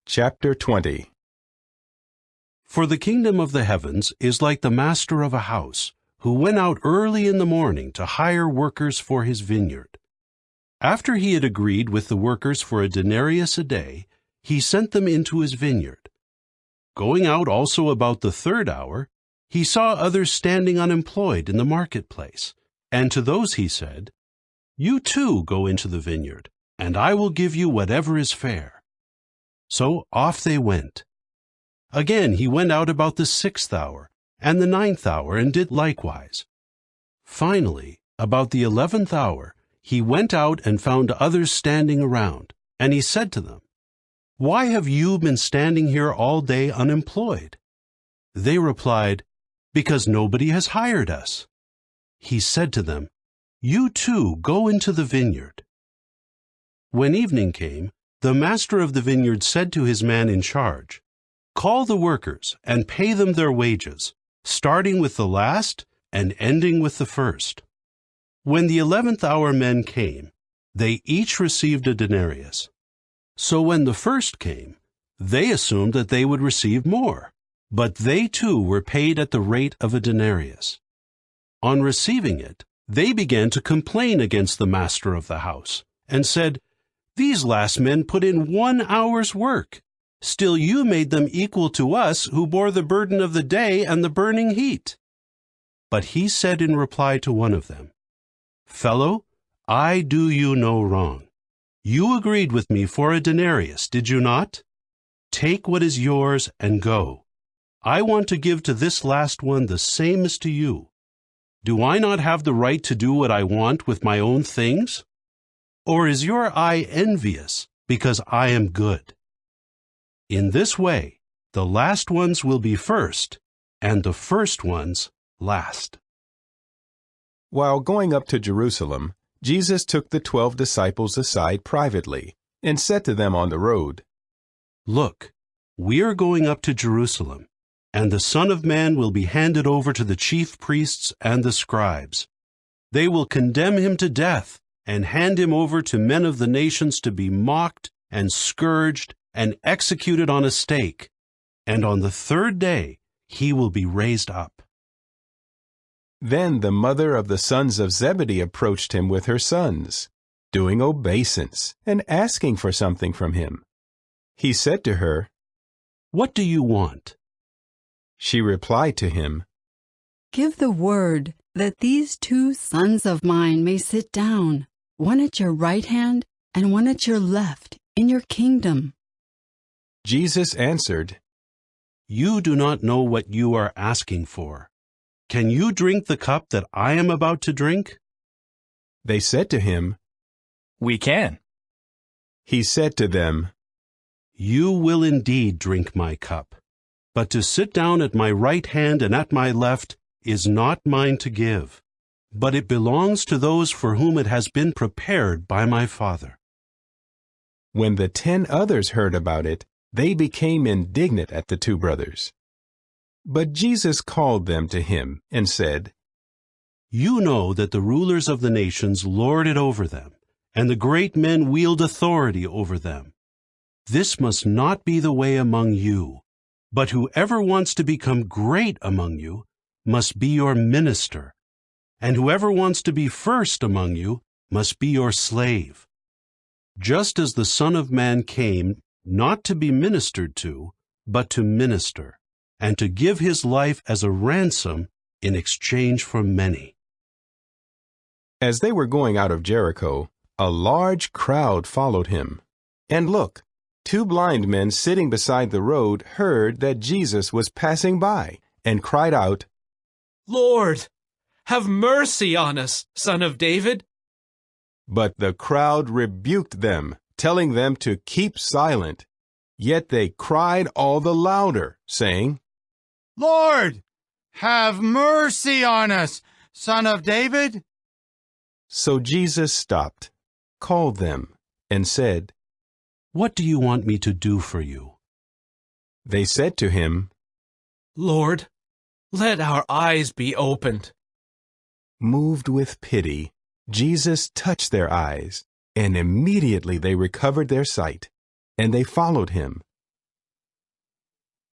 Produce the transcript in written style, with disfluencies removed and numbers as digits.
Chapter 20. For the kingdom of the heavens is like the master of a house, who went out early in the morning to hire workers for his vineyard. After he had agreed with the workers for a denarius a day, he sent them into his vineyard. Going out also about the third hour, he saw others standing unemployed in the marketplace, and to those he said, "You too go into the vineyard, and I will give you whatever is fair." So off they went. Again he went out about the 6th hour and the 9th hour and did likewise. Finally, about the 11th hour, he went out and found others standing around, and he said to them, "Why have you been standing here all day unemployed?" They replied, "Because nobody has hired us." He said to them, "You too go into the vineyard." When evening came, the master of the vineyard said to his man in charge, "Call the workers and pay them their wages, starting with the last and ending with the first." When the 11th hour men came, they each received a denarius. So when the first came, they assumed that they would receive more, but they too were paid at the rate of a denarius. On receiving it, they began to complain against the master of the house, and said, "These last men put in 1 hour's work. Still you made them equal to us who bore the burden of the day and the burning heat." But he said in reply to one of them, "Fellow, I do you no wrong. You agreed with me for a denarius, did you not? Take what is yours and go. I want to give to this last one the same as to you. Do I not have the right to do what I want with my own things? Or is your eye envious because I am good?" In this way, the last ones will be first, and the first ones last. While going up to Jerusalem, Jesus took the 12 disciples aside privately and said to them on the road, "Look, we are going up to Jerusalem, and the Son of Man will be handed over to the chief priests and the scribes. They will condemn him to death and hand him over to men of the nations to be mocked and scourged and executed on a stake, and on the third day he will be raised up." Then the mother of the sons of Zebedee approached him with her sons, doing obeisance and asking for something from him. He said to her, "What do you want?" She replied to him, "Give the word that these 2 sons of mine may sit down, one at your right hand and one at your left, in your kingdom." Jesus answered, "You do not know what you are asking for. Can you drink the cup that I am about to drink?" They said to him, "We can." He said to them, "You will indeed drink my cup, but to sit down at my right hand and at my left is not mine to give, but it belongs to those for whom it has been prepared by my Father." When the 10 others heard about it, they became indignant at the 2 brothers. But Jesus called them to him and said, "You know that the rulers of the nations lord it over them, and the great men wield authority over them. This must not be the way among you, but whoever wants to become great among you must be your minister, and whoever wants to be first among you must be your slave. Just as the Son of Man came not to be ministered to, but to minister, and to give his life as a ransom in exchange for many." As they were going out of Jericho, a large crowd followed him. And look, 2 blind men sitting beside the road heard that Jesus was passing by, and cried out, "Lord, have mercy on us, Son of David." But the crowd rebuked them, telling them to keep silent. Yet they cried all the louder, saying, "Lord, have mercy on us, Son of David." So Jesus stopped, called them, and said, "What do you want me to do for you?" They said to him, "Lord, let our eyes be opened." Moved with pity, Jesus touched their eyes, and immediately they recovered their sight, and they followed him.